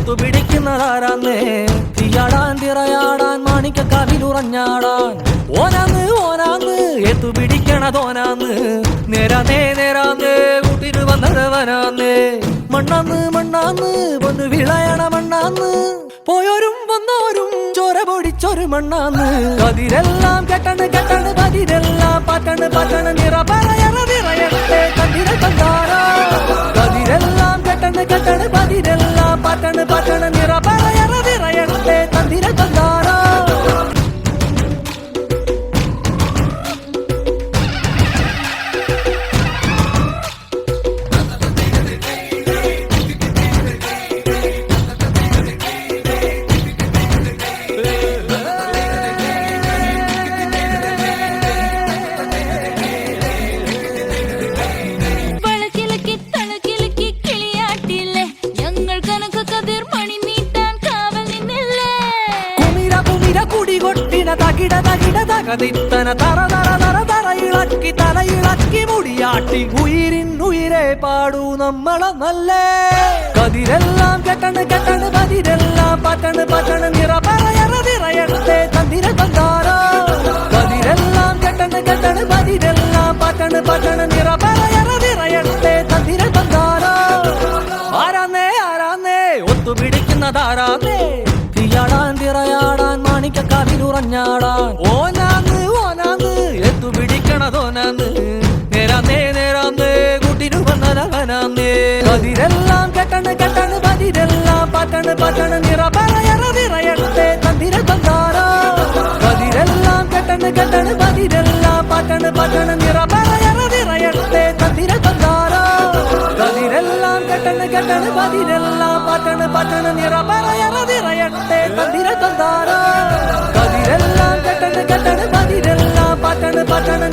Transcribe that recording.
ഒത്തുപിടിക്കുന്നതാരാന്നേ തീയാടാൻ തിറയാടാൻ മാണിക്കക്കാവിലുറഞ്ഞാടാൻ ഓനാന്ന് ഓനാന്ന് എത്തുപിടിക്കണതോനാന്ന് നേരാന്നേ നേരാന്നേ കൂട്ടിന് വന്നതവനാന്നേ മണ്ണാന്ന് മണ്ണാന്ന് വന്ന് വിളയണ മണ്ണാന്ന് പോയോരും വന്നോരും ചോര പൊടിച്ചൊരു മണ്ണാന്ന് കതിരെല്ലാം കെട്ടണ് കെട്ടണ് പതിരെല്ലാം പറ്റണ് പറ്റണ് നിറ പറയണ നിറയട്ടെ കതിര കണ്ടാറോ കതിരെല്ലാം കെട്ടണ് കെട്ടണ് പതിരെല്ലാം പറ്റണ് പറ്റണ് നിറ പറയണ നിറയട്ടെ കതിര കണ്ടാറോ തകിട തകിട തകതിത്തന തറ തറ തറ തറ ഇളക്കി തലയിളക്കി മുടിയാട്ടി ഉയിരിൻ ഉയിരെ പാടൂ നമ്മളെ നല്ലേ കതിരെല്ലാം കെട്ടണ് കെട്ടണ് പതിരെല്ലാം പറ്റണ് പറ്റണ് നിറ പറയറ നിറയട്ടെ തന്തിര തന്താരോ കതിരെല്ലാം കെട്ടണ് കെട്ടണ് പതിരെല്ലാം പറ്റണ് പറ്റണ് നിറ പറയറ നിറയട്ടെ തന്തിര തന്താരോ ആരാന്നേ ആരാന്നേ ഒത്തുപിടിക്കുന്നതാരാന്നേ തീയാടാൻ തിറയാടാൻ മാണിക്കക്കാവിലുറഞ്ഞാടാൻ ഓനാന്ന് ഓനാന്ന് എത്തുപിടിക്കണതോനാന്ന് നേരാന്നേ നേരാന്നേ കൂട്ടിനു വന്നതവനാന്നേ കതിരെല്ലാം കെട്ടണ് കെട്ടണ് പതിരെല്ലാം പറ്റണ് പറ്റണ് നിറ പറയറ നിറയട്ടെ തന്തിര തന്താരോ കതിരെല്ലാം കെട്ടണ് കെട്ടണ് പതിരെല്ലാം പറ്റണ് പറ്റണ് നിറ പറയറ നിറയട്ടെ തന്തിര തന്താരോ കതിരെല്ലാം കെട്ടണ് കെട്ടണ് പതിരെല്ലാം പറ്റണ് പറ്റണ് നിറ പറയറ നിറയട്ടെ തന്തിര തന്താരോ കതിരെല്ലാം കെട്ടണ് കെട്ടണ് പതിരെല്ലാം പറ്റണ് പറ്റണ്